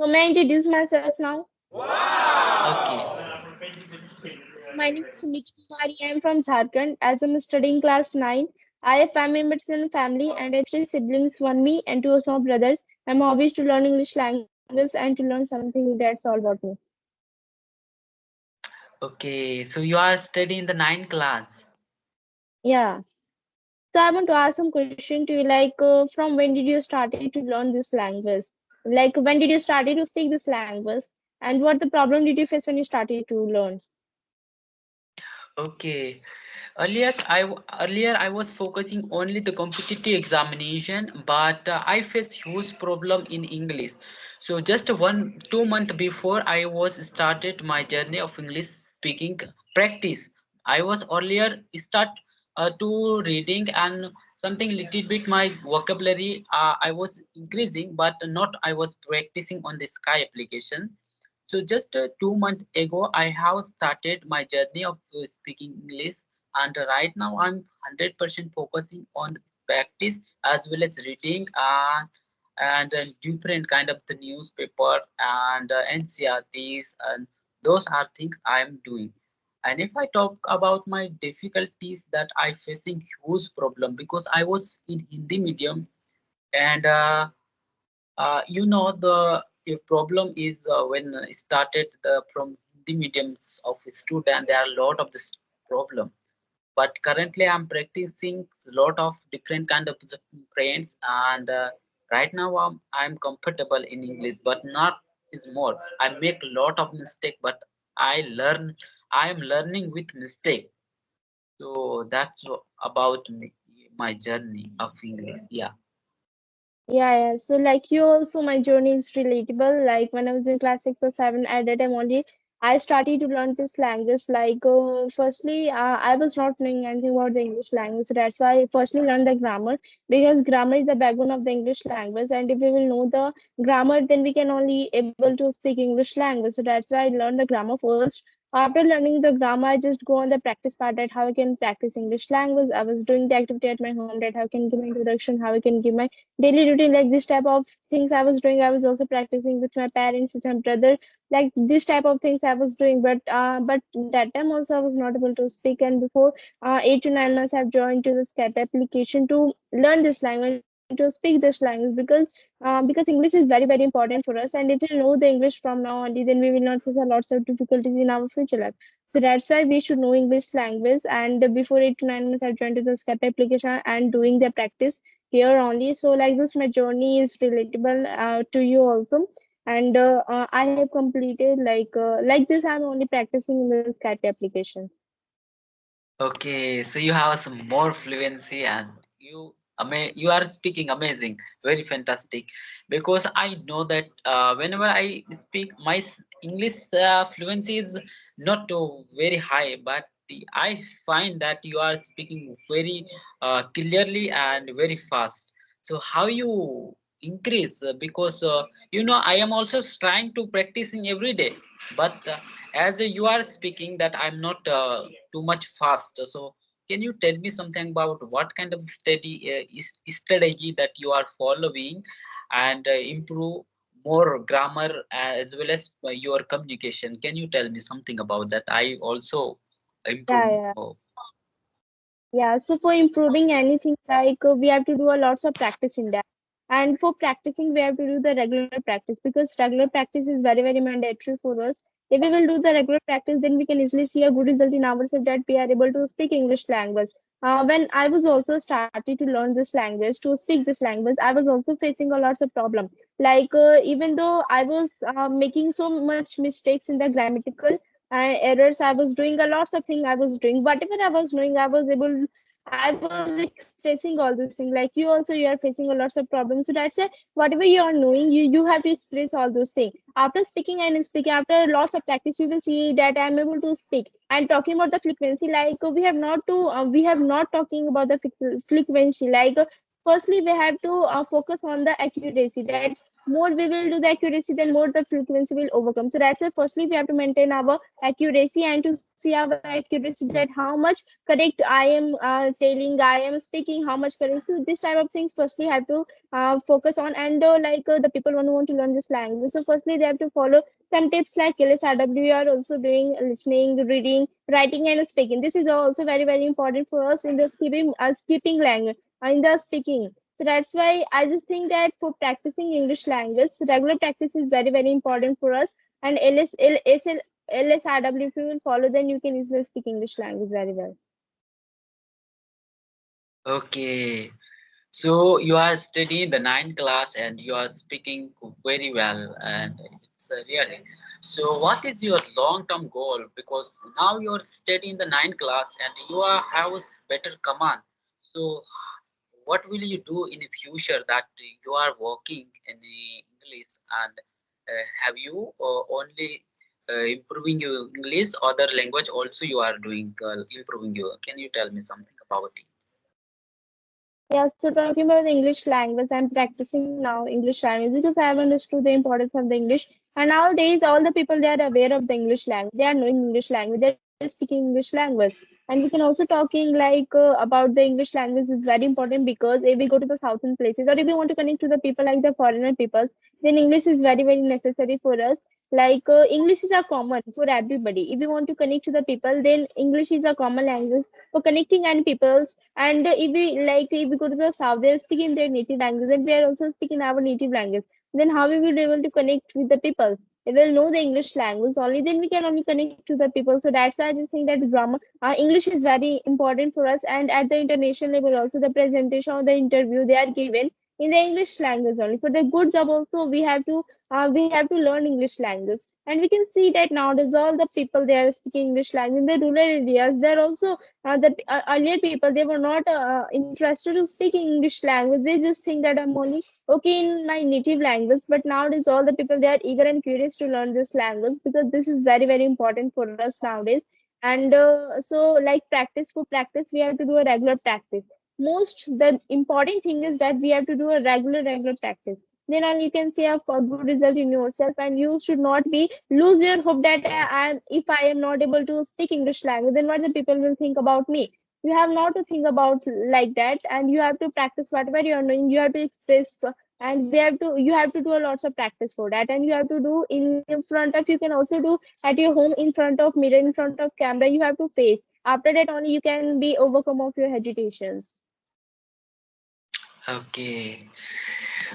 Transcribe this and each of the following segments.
So may I introduce myself now? Okay. So my name is Sumit Kumari. I am from Jharkhand. As I'm studying class 9, I have 5 members in the family and I have 3 siblings, one me and two of my brothers. My hobby is to learn English language and to learn something. That's all about me. Okay. So you are studying the ninth class. Yeah. So I want to ask some question to you, like from when did you started to learn this language? Like when did you started to speak this language? And what the problem did you face when you started to learn? Okay. Earlier I was focusing only the competitive examination, but I faced huge problem in English. So just 1 2 month before I was started my journey of English speaking practice. I was earlier start to reading and something little bit my vocabulary I was increasing, but not I was practicing on the Sky application. So just 2 months ago, I have started my journey of speaking English, and right now I'm 100% focusing on practice as well as reading and different kind of the newspaper and NCRTs, and those are things I am doing. And if I talk about my difficulties that I facing huge problem because I was in Hindi medium and the problem is when it started from the mediums of student, there are a lot of this problem. But currently, I'm practicing a lot of different kind of friends, and right now I'm comfortable in English, but not is more. I make a lot of mistake, but I learn. I am learning with mistake. So that's about me, my journey of English. Yeah. Yeah, yeah. So like you also, my journey is relatable. Like when I was in class 6 or 7, at that time only, I started to learn this language. Like firstly, I was not knowing anything about the English language. So that's why I firstly learned the grammar because grammar is the backbone of the English language. And if we will know the grammar, then we can only able to speak English language. So that's why I learned the grammar first. After learning the grammar, I just go on the practice part that how I can practice English language. I was doing the activity at my home that how I can give my introduction, how I can give my daily routine, like this type of things I was doing. I was also practicing with my parents, with my brother, like this type of things I was doing. But that time also I was not able to speak, and before 8 to 9 months I've joined to the Skype application to learn this language and to speak this language because English is very very important for us, and if we know the English from now on, then we will not face a lots of difficulties in our future life. So that's why we should know English language. And before 8 to 9 months I've joined to the Skype application and doing the practice here only. So like this, my journey is relatable to you also. And I have completed like this. I'm only practicing in the Skype application. Okay, so you have some more fluency and you are speaking amazing, very fantastic. Because I know that whenever I speak, my English fluency is not very high, but I find that you are speaking very clearly and very fast. So how you increase? Because I am also trying to practicing every day, but as you are speaking that I'm not too much fast. So can you tell me something about what kind of strategy that you are following and improve more grammar as well as your communication? Can you tell me something about that? I also Yeah, improve. yeah. Yeah, so for improving anything, like we have to do a lots of practice in that. And for practicing, we have to do the regular practice because regular practice is very, very mandatory for us. If we will do the regular practice, then we can easily see a good result in ourselves that we are able to speak English language. When I was also started to learn this language, to speak this language, I was also facing a lots of problem. Like even though I was making so much mistakes in the grammatical errors, I was doing a lots of things I was doing. Whatever I was doing, I was expressing all these things. Like you also, you are facing a lots of problems. So that's why whatever you are knowing, you have to express all those things. After speaking and speaking, after lots of practice, you will see that I am able to speak. And talking about the frequency, like we have not talking about the frequency. Like firstly we have to focus on the accuracy, that more we will do the accuracy, then more the frequency will overcome. So that's why firstly we have to maintain our accuracy and to see our accuracy, that how much correct I am telling, I am speaking, how much correct. So this type of things firstly have to focus on. And the people want to learn this language, so firstly they have to follow some tips like LSRW. We are also doing listening, reading, writing, and speaking. This is also very very important for us in the speaking language, in the speaking. So that's why I just think that for practicing English language, regular practice is very very important for us. And LSRW, if you will follow, then you can easily speak English language very well. Okay. So you are studying the ninth class and you are speaking very well, and it's really. So what is your long-term goal? Because now you are studying the ninth class and you are have a better command. So what will you do in the future that you are working in the English, and have you only improving your English, other language also you are doing improving your? Can you tell me something about it? Yeah, so talking about the English language, I'm practicing now English language because I have understood the importance of the English. And nowadays, all the people, they are aware of the English language. They are knowing English language. They are speaking English language. And we can also talking like about the English language is very important, because if we go to the southern places, or if we want to connect to the people like the foreigner people, then English is very very necessary for us. Like English is a common for everybody. If we want to connect to the people, then English is a common language for connecting and peoples. And if we go to the south, they're speaking their native language, and we are also speaking our native language. Then how we will be able to connect with the people? They will know the English language only. Then we can only connect to the people. So that's why I just think that grammar, English is very important for us. And at the international level, also the presentation or the interview they are given in the English language only. For the good job, also we have to learn English language. And we can see that nowadays all the people they are speaking English language in the rural areas. They're also earlier people, they were not interested to speak English language. They just think that I'm only okay in my native language. But nowadays, all the people, they are eager and curious to learn this language, because this is very very important for us nowadays. And so, like practice for practice, we have to do a regular practice. Most the important thing is that we have to do a regular practice. Then only you can see a good result in yourself, and you should not be lose your hope that if I am not able to speak English language, then what the people will think about me. You have not to think about like that, and you have to practice whatever you are doing. You have to express, and you have to do a lots of practice for that, and you have to do in front of, you can also do at your home, in front of mirror, in front of camera. You have to face. After that, only you can be overcome of your hesitations. Okay.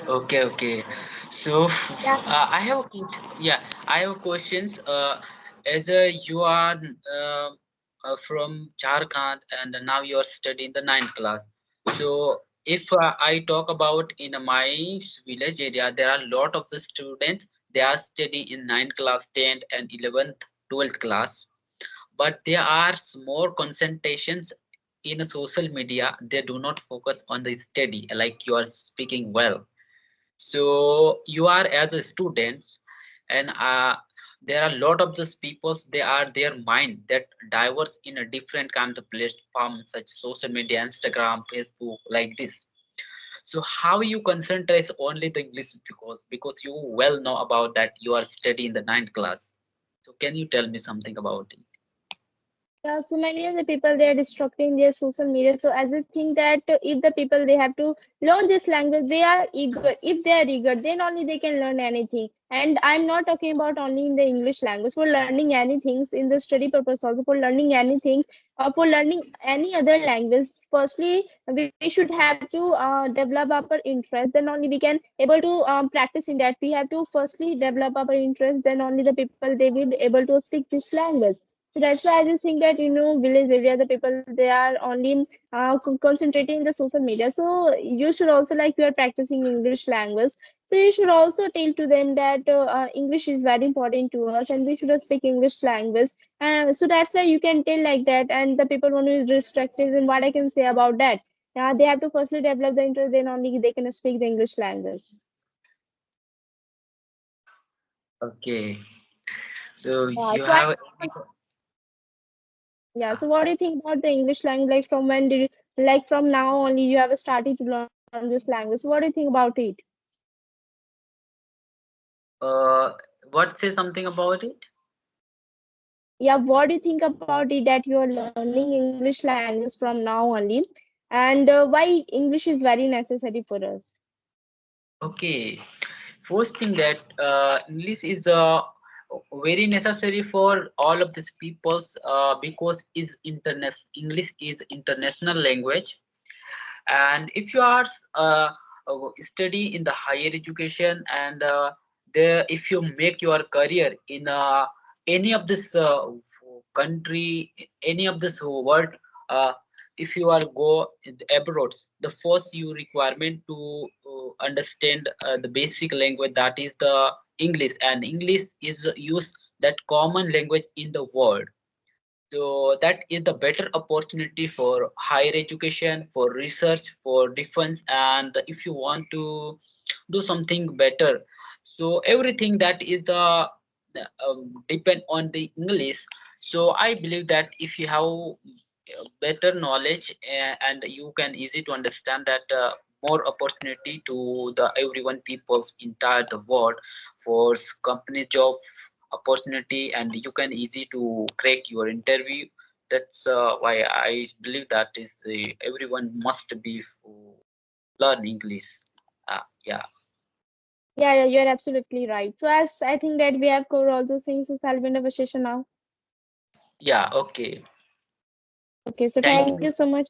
Okay. So Yeah. I have yeah, I have questions. As you are from Jharkhand and now you are studying the ninth class. So if I talk about in my village area, there are a lot of the students. They are studying in ninth class, 10th, and 11th, 12th class. But there are more concentrations in social media. They do not focus on the study like you are speaking well. So you are as a student, and there are a lot of these peoples, they are their mind that diverse in a different kind of platform such social media, Instagram, Facebook, like this. So how you concentrate only the English, because you well know about that you are studying the ninth class. So can you tell me something about it? Yeah, so many of the people, they are destructing their social media. So as I think that if the people, they have to learn this language, they are eager. If they are eager, then only they can learn anything. And I'm not talking about only in the English language. For learning anything in the study purpose, also for learning anything, for learning any other language. Firstly, we should have to develop our interest. Then only we can able to practice in that. We have to firstly develop our interest. Then only the people, they will able to speak this language. So that's why I just think that village area, the people, they are only concentrating in the social media. So you should also, like, you are practicing English language. So you should also tell to them that English is very important to us, and we should speak English language. So that's why you can tell like that. And the people who is restricted, and what I can say about that, they have to firstly develop the interest. Then only they can speak the English language. Okay. So Yeah. you So I have Yeah. So what do you think about the English language? Like from when did you, like from now only you have started to learn English language? learn this language. What do you think about it? Uh, what say something about it? Yeah, what do you think about it that you are learning English language from now only? And why English is very necessary for us? Okay, first thing that English is very necessary for all of these peoples because is English is international language, and if you are study in the higher education and there if you make your career in any of this country, any of this world, uh, if you are go abroad, the first you requirement to understand the basic language, that is the English, and English is used that common language in the world. So that is the better opportunity for higher education, for research, for defense, and if you want to do something better. So everything that is the depend on the English. So I believe that if you have better knowledge and you can easy to understand that more opportunity to the everyone people's entire the world for company job opportunity, and you can easy to crack your interview. That's why I believe that is everyone must be learn English. Yeah. Yeah, yeah, you're absolutely right. So as I think that we have covered all those things, so shall we end our session now? Yeah, okay. Okay, so Thank thank you you. so much